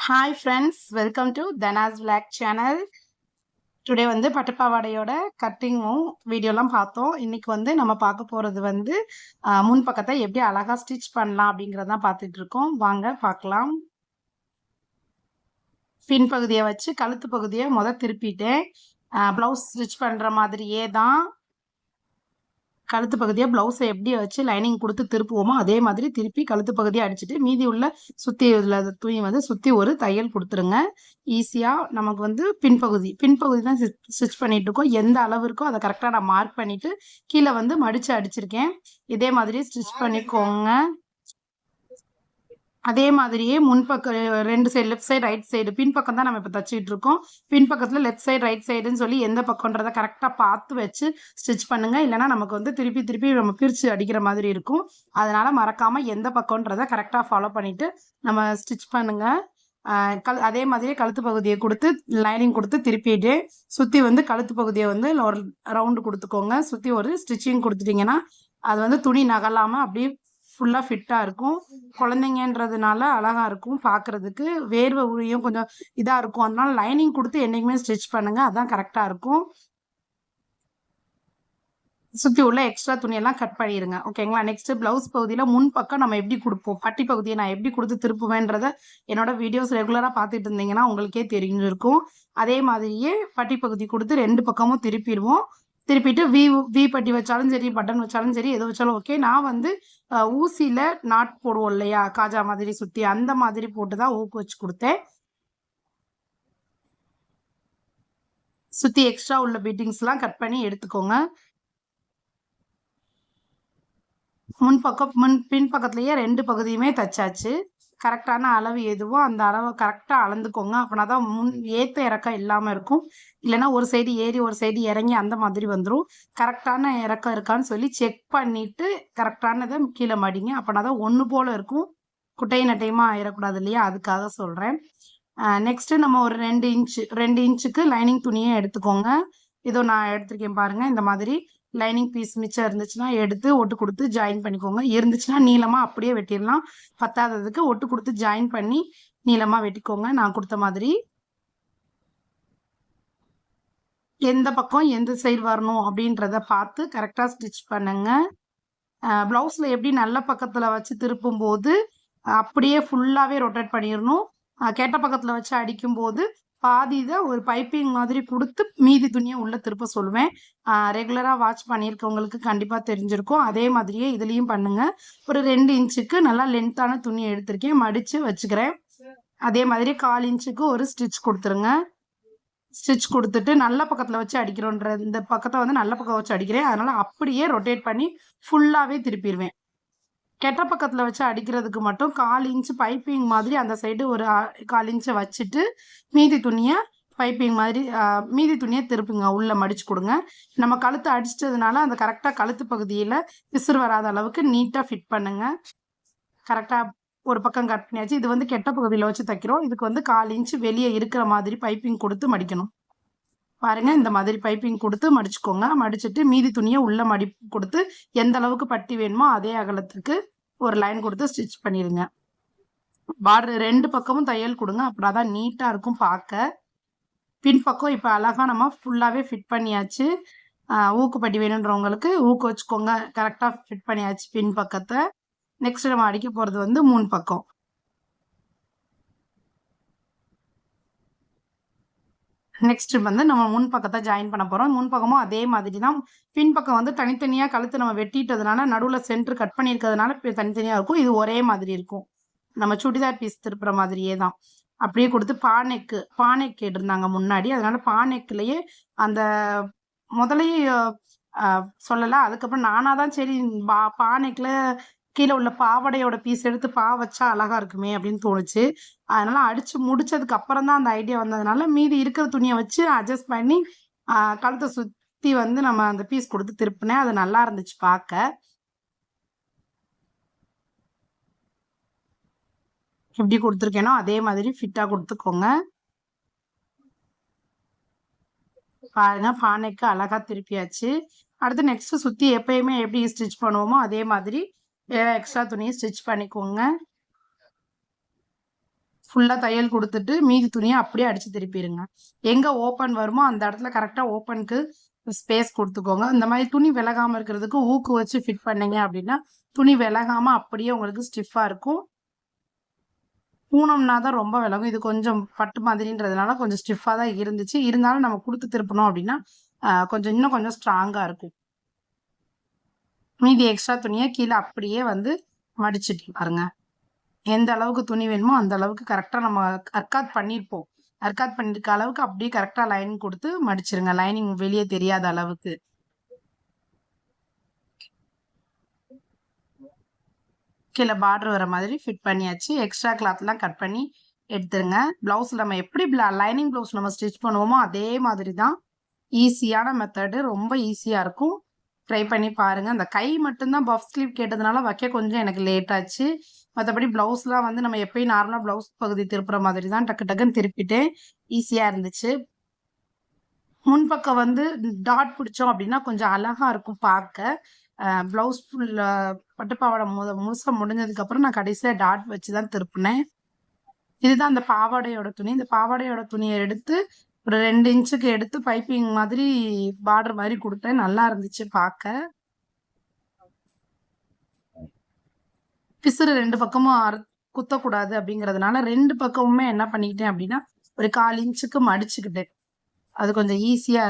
Hi friends, welcome to Thana's vlog channel. Today வந்து பட்டுப்பாவாடையோட கட்டிங்கும் வீடியோலாம் பார்த்தோம். இன்னைக்கு வந்து நம்ம பார்க்க போகிறது வந்து முன் பக்கத்தை எப்படி அழகாக ஸ்டிச் பண்ணலாம் அப்படிங்கிறதான் பார்த்துட்டு இருக்கோம். வாங்க பார்க்கலாம். பின்பகுதியை வச்சு கழுத்து பகுதியை திருப்பிட்டேன். ப்ளவுஸ் ஸ்டிச் பண்ணுற மாதிரியே தான் கழுத்து பகுதியை ப்ளவுஸை எப்படி வச்சு லைனிங் கொடுத்து திருப்புவோமோ அதே மாதிரி திருப்பி கழுத்து பகுதியை அடிச்சுட்டு மீதி உள்ள சுற்றி உள்ள துணி வந்து சுற்றி ஒரு தையல் கொடுத்துருங்க. ஈஸியாக நமக்கு வந்து பின்பகுதி தான் ஸ்டிச் பண்ணிட்டு இருக்கோம். எந்த அளவு இருக்கோ அதை கரெக்டாக நான் மார்க் பண்ணிட்டு கீழே வந்து மடித்து அடிச்சிருக்கேன். இதே மாதிரி ஸ்டிச் பண்ணிக்கோங்க. அதே மாதிரியே முன்பக்கம் 2 side, left side right side, பின்பக்கம் தான் நம்ம இப்போ தச்சுக்கிட்டு இருக்கோம். பின்பக்கத்தில் லெஃப்ட் சைடு ரைட் சைடுன்னு சொல்லி எந்த பக்கம்ன்றதை கரெக்டாக பார்த்து வச்சு ஸ்டிச் பண்ணுங்க. இல்லைனா நமக்கு வந்து திருப்பி திருப்பி நம்ம பிரித்து அடிக்கிற மாதிரி இருக்கும். அதனால மறக்காமல் எந்த பக்கம்ன்றதை கரெக்டாக ஃபாலோ பண்ணிட்டு நம்ம ஸ்டிச் பண்ணுங்க. அதே மாதிரியே கழுத்து பகுதியை கொடுத்து லைனிங் கொடுத்து திருப்பிட்டு சுற்றி வந்து கழுத்து பகுதியை வந்து ஒரு ரவுண்டு கொடுத்துக்கோங்க. சுற்றி ஒரு ஸ்டிச்சிங் கொடுத்துட்டிங்கன்னா அது வந்து துணி நகலாமல் அப்படியே ஃபுல்லாக ஃபிட்டாக இருக்கும். குழந்தைங்கன்றதுனால அழகாக இருக்கும் பார்க்குறதுக்கு. வேர்வை உரியும் கொஞ்சம் இதாக இருக்கும். அதனால லைனிங் கொடுத்து என்றைக்குமே ஸ்டிச் பண்ணுங்கள். அதுதான் கரெக்டாக இருக்கும். சுற்றி உள்ள எக்ஸ்ட்ரா துணியெல்லாம் கட் பண்ணிடுங்க. ஓகேங்களா? நெக்ஸ்ட்டு ப்ளவுஸ் பகுதியில் முன் பக்கம் நம்ம எப்படி கொடுப்போம், பட்டி பகுதியை நான் எப்படி கொடுத்து திருப்புவேன்றதை என்னோட வீடியோஸ் ரெகுலராக பார்த்துட்டு இருந்தீங்கன்னா உங்களுக்கே தெரிஞ்சிருக்கும். அதே மாதிரியே பட்டி பகுதி கொடுத்து 2 பக்கமும் திருப்பிடுவோம். திருப்பிட்டு வி பட்டி வச்சாலும் சரி, பட்டன் வச்சாலும் சரி, எது வச்சாலும் ஓகே. நான் வந்து ஊசியில் நாட் போடுவோம் இல்லையா, காஜா மாதிரி சுற்றி, அந்த மாதிரி போட்டு தான் ஊக்கு வச்சு கொடுத்தேன். சுற்றி எக்ஸ்ட்ரா உள்ள பீட்டிங்ஸ்லாம் கட் பண்ணி எடுத்துக்கோங்க. பின்பக்கத்துலேயே 2 பகுதியுமே தைச்சாச்சு. கரெக்டான அளவு எதுவோ அந்த அளவை கரெக்டாக அளந்துக்கோங்க. அப்படின்னா தான் ஏற்ற இறக்கம் இல்லாமல் இருக்கும். இல்லைனா ஒரு சைடு ஏறி ஒரு சைடு இறங்கி அந்த மாதிரி வந்துடும். கரெக்டான இறக்கம் இருக்கான்னு சொல்லி செக் பண்ணிவிட்டு கரெக்டானதை கீழே மடிங்க. அப்படின்னா தான் ஒன்று போல் இருக்கும். குட்டையும் நட்டையுமாக ஆயிடக்கூடாது இல்லையா, அதுக்காக சொல்கிறேன். நெக்ஸ்ட்டு நம்ம ஒரு 2 இன்ச்சுக்கு லைனிங் துணியை எடுத்துக்கோங்க. இதோ நான் எடுத்திருக்கேன் பாருங்கள். இந்த மாதிரி லைனிங் பீஸ் மிச்சம் இருந்துச்சுன்னா எடுத்து ஒட்டு கொடுத்து ஜாயின் பண்ணிக்கோங்க. இருந்துச்சுன்னா நீளமாக அப்படியே வெட்டிடலாம். பத்தாததுக்கு ஒட்டு கொடுத்து ஜாயின் பண்ணி நீளமாக வெட்டிக்கோங்க. நான் கொடுத்த மாதிரி எந்த பக்கம் எந்த சைடு வரணும் அப்படின்றத பார்த்து கரெக்டாக ஸ்டிச் பண்ணுங்க. ப்ளவுஸில் எப்படி நல்ல பக்கத்தில் வச்சு திருப்பும் போது அப்படியே ஃபுல்லாகவே ரொட்டேட் பண்ணிடணும். கெட்ட பக்கத்தில் வச்சு அடிக்கும்போது பாதி தான் ஒரு பைப்பிங் மாதிரி கொடுத்து மீதி துணியை உள்ளே திருப்ப சொல்லுவேன். ரெகுலராக வாட்ச் பண்ணியிருக்கவங்களுக்கு கண்டிப்பாக தெரிஞ்சிருக்கும். அதே மாதிரியே இதுலேயும் பண்ணுங்கள். ஒரு 2 இன்ச்சுக்கு நல்லா லென்த்தான துணி எடுத்திருக்கேன், மடித்து வச்சுக்கிறேன். அதே மாதிரி 1/4 இன்ச்சுக்கு ஒரு ஸ்டிச் கொடுத்துருங்க. ஸ்டிச் கொடுத்துட்டு நல்ல பக்கத்தில் வச்சு அடிக்கிறோன்ற இந்த பக்கத்தை வந்து நல்ல பக்கம் வச்சு அடிக்கிறேன். அதனால் அப்படியே ரொட்டேட் பண்ணி ஃபுல்லாகவே திருப்பிடுவேன். கெட்ட பக்கத்தில் வச்சு அடிக்கிறதுக்கு மட்டும் 1/4 இன்ச்சு பைப்பிங் மாதிரி அந்த சைடு ஒரு 1/4 இன்ச்சை வச்சுட்டு மீதி துணியை பைப்பிங் மாதிரி மீதி துணியை திருப்புங்க, உள்ளே மடித்து கொடுங்க. நம்ம கழுத்து அடிச்சிட்டதுனால அந்த கரெக்டாக கழுத்து பகுதியில் பிசுறு வராத அளவுக்கு நீட்டாக ஃபிட் பண்ணுங்கள். கரெக்டாக ஒரு பக்கம் கட் பண்ணியாச்சு. இது வந்து கெட்ட பகுதியில் வச்சு தைக்கிறோம். இதுக்கு வந்து 1/4 இன்ச்சு வெளியே இருக்கிற மாதிரி பைப்பிங் கொடுத்து மடிக்கணும். பாருங்கள், இந்த மாதிரி பைப்பிங் கொடுத்து மடிச்சுக்கோங்க. மடிச்சுட்டு மீதி துணியை உள்ளே மடிப்பு கொடுத்து எந்த அளவுக்கு பட்டி வேணுமோ அதே அகலத்துக்கு ஒரு லைன் கொடுத்து ஸ்டிச் பண்ணிடுங்க. பார்டர் 2 பக்கமும் தையல் கொடுங்க. அப்படின்னா தான் நீட்டாக இருக்கும் பார்க்க. பின்பக்கம் இப்போ அழகாக நம்ம ஃபுல்லாகவே ஃபிட் பண்ணியாச்சு. ஊக்குப்பட்டி வேணுன்றவங்களுக்கு ஊக்கு வச்சுக்கோங்க. கரெக்டாக ஃபிட் பண்ணியாச்சு பின்பக்கத்தை. நெக்ஸ்ட் நம்ம அடிக்க போகிறது வந்து முன் பக்கம். நெக்ஸ்ட் வந்து நம்ம முன் பக்கத்தை ஜாயின் பண்ண போகிறோம். முன் பக்கமும் அதே மாதிரி தான். பின்பக்கம் வந்து தனித்தனியாக கழுத்து நம்ம வெட்டிட்டதுனால நடுவில் சென்டர் கட் பண்ணியிருக்கிறதுனால தனித்தனியாக இருக்கும். இது ஒரே மாதிரி இருக்கும். நம்ம சுடிதார் பீஸ் திருப்புற மாதிரியே தான். அப்படியே கொடுத்து பானைக்கு கேட்டிருந்தாங்க முன்னாடி. அதனால பானைக்குள்ளேயே அந்த முதலையே சொல்லலை. அதுக்கப்புறம் நானாக தான் சரி பானைக்குள்ள கீழே உள்ள பாவடையோட பீஸ் எடுத்து வச்சா அழகா இருக்குமே அப்படின்னு தோணுச்சு. அதனால அடிச்சு முடிச்சதுக்கு அப்புறம் தான் அந்த ஐடியா வந்ததுனால மீதி இருக்கிற துணியை வச்சு அட்ஜஸ்ட் பண்ணி கழுத்தை சுற்றி வந்து நம்ம அந்த பீஸ் கொடுத்து திருப்பினேன். அது நல்லா இருந்துச்சு பார்க்க. எப்படி கொடுத்துருக்கேனோ அதே மாதிரி ஃபிட்டாக கொடுத்துக்கோங்க. பாருங்க, பானைக்கு அழகா திருப்பியாச்சு. அடுத்து நெக்ஸ்ட் சுற்றி எப்பயுமே எப்படி ஸ்டிச் பண்ணுவோமோ அதே மாதிரி எக்ஸ்ட்ரா துணியை ஸ்டிச் பண்ணிக்கோங்க. ஃபுல்லா தையல் குடுத்துட்டு, மீதி துணிய அப்படியே அடிச்சு திருப்பிருங்க. எங்க ஓப்பன் வருமோ அந்த இடத்துல கரெக்ட்டா ஓப்பனுக்கு ஸ்பேஸ் குடுத்துக்கோங்க. இந்த மாரி துணி விலகாம இருக்கிறதுக்கு ஊக்கு வச்சு ஃபிட் பண்ணீங்க அப்படின்னா, துணி விலகாம அப்படியே உங்களுக்கு ஸ்டிஃப்பா இருக்கும். ஊனம்னா தான் ரொம்ப விலகும். இது கொஞ்சம் பட்டு மாதிரின்றதுனால கொஞ்சம் ஸ்டிஃப்பா தான் இருந்துச்சு. இருந்தாலும் நம்ம குடுத்து திருப்புனோம் அப்படின்னா, கொஞ்சம் இன்னும் கொஞ்சம் ஸ்ட்ராங்கா இருக்கும். மீதி எக்ஸ்ட்ரா துணிய கீழ அப்படியே வந்து மடிச்சுட்டு பாருங்க. எந்த அளவுக்கு துணி வேணுமோ அந்த அளவுக்கு கரெக்ட்டா நம்ம அர்க்காத் பண்ணியிருப்போம். அர்க்காத் பண்ணிருக்க அளவுக்கு அப்படியே கரெக்ட்டா லைனிங் குடுத்து மடிச்சிருங்க. லைனிங் வெளிய தெரியாத அளவுக்கு. கீழ பார்டர் வர மாதிரி ஃபிட் பண்ணியாச்சு. எக்ஸ்ட்ரா கிளாத்லாம் கட் பண்ணி எடுத்துருங்க. ப்ளவுஸ்ல நம்ம எப்படி லைனிங் ப்ளவுஸ் நம்ம ஸ்டிச் பண்ணுவோமோ, அதே மாதிரி தான். ஈஸியான மெத்தடு. ரொம்ப ஈஸியா இருக்கும். ட்ரை பண்ணி பாருங்க. அந்த கை மட்டும் தான் பஃப் ஸ்லீவ் கேட்டதுனால வைக்க கொஞ்சம் எனக்கு லேட் ஆச்சு. மத்தபடி ப்ளவுஸ்லாம் வந்து நம்ம எப்பயும் நார்மலா ப்ளவுஸ் பகுதி திருப்புற மாதிரி தான் டக்கு டக்குன்னு திருப்பிட்டேன். ஈஸியா இருந்துச்சு. முன்பக்கம் வந்து டாட் பிடிச்சோம் அப்படின்னா, கொஞ்சம் அழகா இருக்கும் பாக்க. ப்ளவுஸ் ஃபுல்லா பட்டு பாவாடை முழுசா முடிஞ்சதுக்கப்புறம் நான் கடைசியில டாட் வச்சு தான் திருப்புனேன். இதுதான் அந்த பாவாடையோட துணி. இந்த பாவாடையோட துணிய எடுத்து ஒரு 2 இன்ச்சுக்கு எடுத்து பைப்பிங் மாதிரி பார்டர் மாரி குடுத்தேன். நல்லா இருந்துச்சு பாக்க. பிசுறு 2 பக்கமும் குத்தக்கூடாது அப்படிங்கிறதுனால 2 பக்கமுமே என்ன பண்ணிக்கிட்டேன் அப்படின்னா, ஒரு 1/4 இன்ச்சுக்கு மடிச்சுக்கிட்டேன். அது கொஞ்சம் ஈஸியா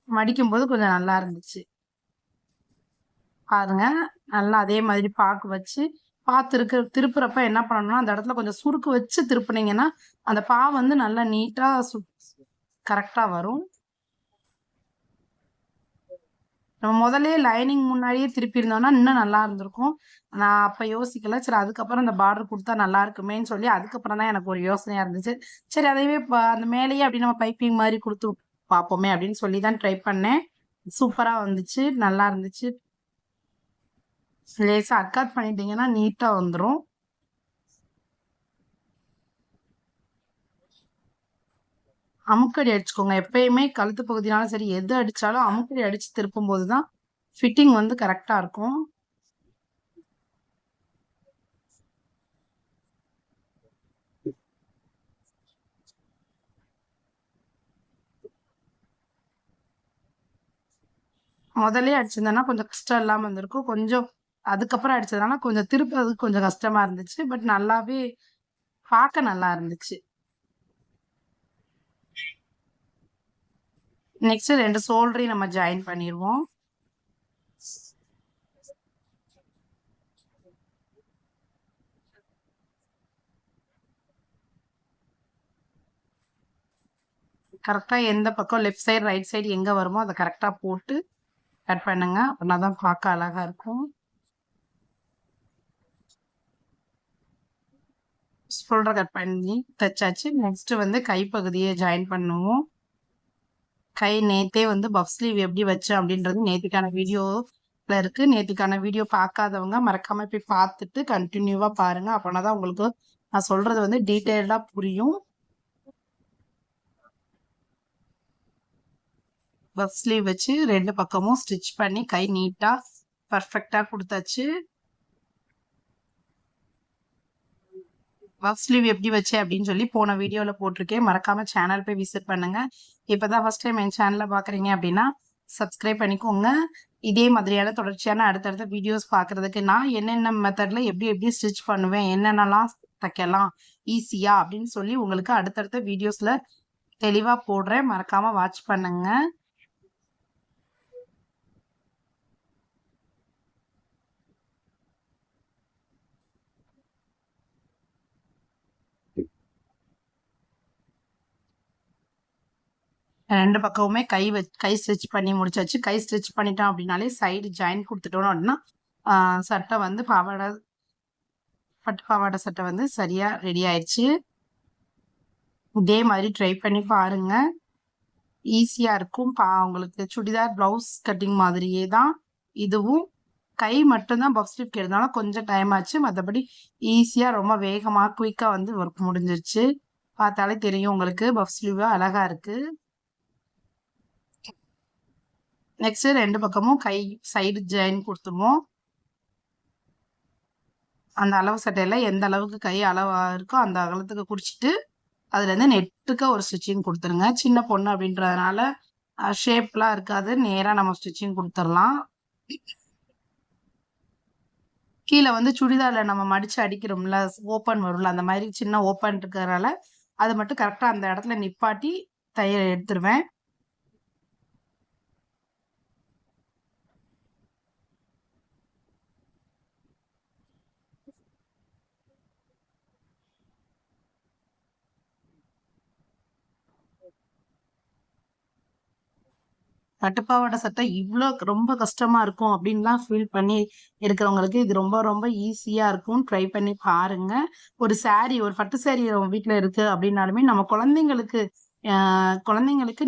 மடிக்கும்போது கொஞ்சம் நல்லா இருந்துச்சு. பாருங்க. நல்லா அதே மாதிரி பாக்கு வச்சு, திருப்புறப்ப என்ன பண்ணணும்னா, அந்த இடத்துல கொஞ்சம் சுருக்கு வச்சு திருப்புனீங்கன்னா, அந்த பா வந்து நல்லா நீட்டா கரெக்ட்டா வரும். நம்ம முதல்லயே லைனிங் முன்னாடியே திருப்பியிருந்தோம்னா, இன்னும் நல்லா இருந்திருக்கும். நான் அப்ப யோசிக்கல. சரி அதுக்கப்புறம் இந்த பார்டர் குடுத்தா நல்லா இருக்குமேன்னு சொல்லி, அதுக்கப்புறம் தான் எனக்கு ஒரு யோசனையா இருந்துச்சு. சரி அதையவே அந்த மேலேயே அப்படி நம்ம பைப்பிங் மாரி குடுத்து பார்ப்போமே அப்படின்னு சொல்லி தான் ட்ரை பண்ணேன். சூப்பரா வந்துச்சு. நல்லா இருந்துச்சு. லேசா அர்க்காத் பண்ணிட்டீங்கன்னா நீட்டா வந்துரும். அமுக்கடி அடிச்சுக்கோங்க. எப்பயுமே கழுத்து பகுதினாலும் சரி, எது அடிச்சாலும் அமுக்கடி அடிச்சு திருப்பும்போது தான் ஃபிட்டிங் வந்து கரெக்ட்டா இருக்கும். முதல்லயே அடிச்சிருந்தேன்னா கொஞ்சம் கஷ்டம் இல்லாம இருந்திருக்கும். கொஞ்சம் அதுக்கப்புறம் அடிச்சதுனால கொஞ்சம் திருப்புறதுக்கு கொஞ்சம் கஷ்டமா இருந்துச்சு. பட் நல்லாவே பார்க்க நல்லா இருந்துச்சு. நெக்ஸ்ட் 2 ஷோல்டரையும் நம்ம ஜாயின் பண்ணிருவோம். கரெக்ட்டா எந்த பக்கம் லெஃப்ட் சைடு, ரைட் சைடு எங்க வருமோ அத கரெக்ட்டா போட்டு கட் பண்ணுங்க. அப்பனா தான் பார்க்க அழகா இருக்கும். ஷோல்டர் கட் பண்ணி தச்சாச்சு. நெக்ஸ்ட் வந்து கைப்பகுதிய ஜாயின் பண்ணுவோம். கை நேத்தே வந்து பஃப் ஸ்லீவ் எப்படி வச்சேன் அப்படின்றது நேத்திக்கான வீடியோல இருக்கு. நேத்திக்கான வீடியோ பார்க்காதவங்க மறக்காம போய் பார்த்துட்டு கன்டினியூவா பாருங்க. அப்பனா தான் உங்களுக்கு நான் சொல்றது வந்து டீட்டெயில்டா புரியும். பஃப் ஸ்லீவ் வச்சு 2 பக்கமும் ஸ்டிச் பண்ணி கை நீட்டா பர்ஃபெக்ட்டா குடுத்தாச்சு. பஃப் ஸ்லீவ் எப்படி வச்சேன் அப்படின்னு சொல்லி போன வீடியோல போட்டிருக்கேன். மறக்காம சேனல் போய் விசிட் பண்ணுங்க. இப்பதான் ஃபர்ஸ்ட் டைம் என் சேனல பாக்குறீங்க அப்படின்னா சப்ஸ்கிரைப் பண்ணிக்கோங்க. இதே மாதிரியான தொடர்ச்சியான அடுத்தடுத்த வீடியோஸ் பாக்குறதுக்கு நான் என்னென்ன மெத்தட்ல எப்படி எப்படி ஸ்டிச் பண்ணுவேன், என்னென்னலாம் தைக்கலாம் ஈஸியா அப்படின்னு சொல்லி உங்களுக்கு அடுத்தடுத்த வீடியோஸ்ல தெளிவா போடுறேன். மறக்காம வாட்ச் பண்ணுங்க. ரெண்டு பக்கமுமே கை ஸ்டிச் பண்ணி முடிச்சாச்சு. கை ஸ்டிச் பண்ணிட்டோம் அப்படின்னாலே சைடு ஜாயின் குடுத்துட்டோம் அப்படின்னா, சட்டை வந்து பட்டு பாவாடை சட்டை வந்து சரியா ரெடி ஆயிடுச்சு. இதே மாதிரி ட்ரை பண்ணி பாருங்க. ஈஸியா இருக்கும். உங்களுக்கு சுடிதார் பிளவுஸ் கட்டிங் மாதிரியே தான் இதுவும். கை மட்டும் தான் பஃப் ஸ்லீவ் எடுத்தாலும் கொஞ்சம் டைம் ஆச்சு. மத்தபடி ஈஸியா ரொம்ப வேகமா குயிக்கா வந்து ஒர்க் முடிஞ்சிருச்சு. பார்த்தாலே தெரியும் உங்களுக்கு பஃப் ஸ்லீவ் அழகா இருக்கு. நெக்ஸ்ட் 2 பக்கமும் கை சைடு ஜாயின் குடுத்துருவோம். அந்த அளவு சட்டையில் எந்த அளவுக்கு கை அளவாக இருக்கோ அந்த அகலத்துக்கு குறிச்சிட்டு அதுலேருந்து நெட்டுக்க ஒரு ஸ்டிச்சிங் கொடுத்துருங்க. சின்ன பொண்ணு அப்படின்றதுனால ஷேப்லாம் இருக்காது, நேராக நம்ம ஸ்டிச்சிங் கொடுத்துடலாம். கீழே வந்து சுடிதாரில் நம்ம மடித்து அடிக்கிறோம்ல, ஓப்பன் வரும்ல, அந்த மாதிரி சின்ன ஓப்பன் இருக்கிறதுனால அதை மட்டும் கரெக்டாக அந்த இடத்துல நிப்பாட்டி தையல் எடுத்துருவேன். பட்டுப்பாவாடை சட்டை இவ்வளோ ரொம்ப கஷ்டமா இருக்கும் அப்படின்லாம் ஃபீல் பண்ணி இருக்கிறவங்களுக்கு இது ரொம்ப ரொம்ப ஈஸியா இருக்கும். ட்ரை பண்ணி பாருங்க. ஒரு சாரி, ஒரு பட்டு சாரி வீட்ல இருக்கு அப்படின்னாலுமே நம்ம குழந்தைங்களுக்கு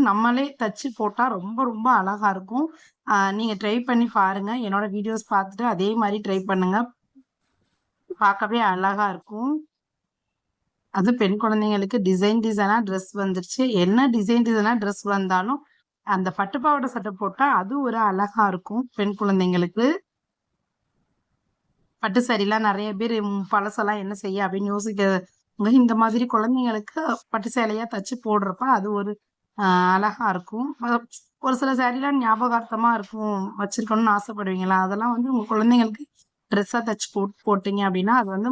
நம்மளே தச்சு போட்டா ரொம்ப ரொம்ப அழகா இருக்கும். நீங்க ட்ரை பண்ணி பாருங்க. என்னோட வீடியோஸ் பார்த்துட்டு அதே மாதிரி ட்ரை பண்ணுங்க. பார்க்கவே அழகா இருக்கும். அது பெண் குழந்தைங்களுக்கு டிசைனா ட்ரெஸ் வந்துருச்சு. என்ன டிசைனா ட்ரெஸ் வந்தாலும் அந்த பட்டுப்பாவாடை சட்டை போட்டா அது ஒரு அழகா இருக்கும் பெண் குழந்தைங்களுக்கு. பட்டு சாரிலாம் நிறைய பேர் பழசெல்லாம் என்ன செய்ய அப்படின்னு யோசிக்க இந்த மாதிரி குழந்தைங்களுக்கு பட்டு சேலையா தச்சு போடுறப்ப அது ஒரு அழகா இருக்கும். ஒரு சில சாரிலாம் ஞாபகார்த்தமா இருக்கும், வச்சிருக்கணும்னு ஆசைப்படுவீங்களா, அதெல்லாம் வந்து உங்க குழந்தைங்களுக்கு ட்ரெஸ்ஸா தச்சு போட்டீங்க அப்படின்னா அது வந்து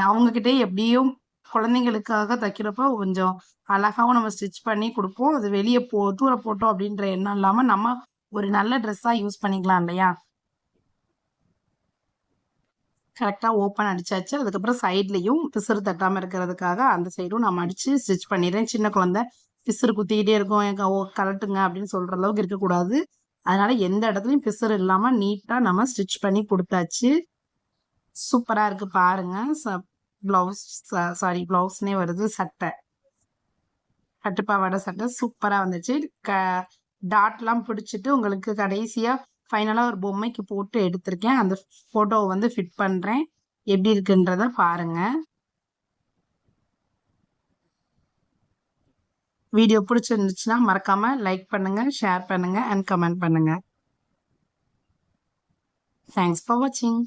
அவங்ககிட்டே எப்படியும் குழந்தைங்களுக்காக தைக்கிறப்போ கொஞ்சம் அழகாவும் நம்ம ஸ்டிச் பண்ணி கொடுப்போம். அது வெளியே தூர போட்டோம் அப்படின்ற எண்ணம் இல்லாம நம்ம ஒரு நல்ல ட்ரெஸ்ஸா யூஸ் பண்ணிக்கலாம் இல்லையா? கரெக்டா ஓப்பன் அடிச்சாச்சு. அதுக்கப்புறம் சைட்லயும் பிசுறு தட்டாம இருக்கிறதுக்காக அந்த சைடும் நான் மடிச்சு ஸ்டிச் பண்ணிடுறேன். சின்ன குழந்தை பிசுறு குத்திக்கிட்டே இருக்கும், எனக்கு கலட்டுங்க அப்படின்னு சொல்ற அளவுக்கு இருக்கக்கூடாது. அதனால எந்த இடத்துலயும் பிசுறு இல்லாம நீட்டா நம்ம ஸ்டிச் பண்ணி கொடுத்தாச்சு. சூப்பரா இருக்கு பாருங்க. பிளவுஸ்னே வருது, சட்டை, பட்டுப்பாவாடை சட்டை சூப்பரா வந்துச்சு. டாட்லாம் பிடிச்சிட்டு உங்களுக்கு கடைசியா ஃபைனலா ஒரு பொம்மைக்கு போட்டு எடுத்திருக்கேன். அந்த போட்டோவை வந்து ஃபிட் பண்றேன். எப்படி இருக்குன்றத பாருங்க. வீடியோ பிடிச்சிருந்துச்சுன்னா மறக்காம லைக் பண்ணுங்க, ஷேர் பண்ணுங்க அண்ட் கமெண்ட் பண்ணுங்க. தேங்க்ஸ் ஃபார் வாட்சிங்.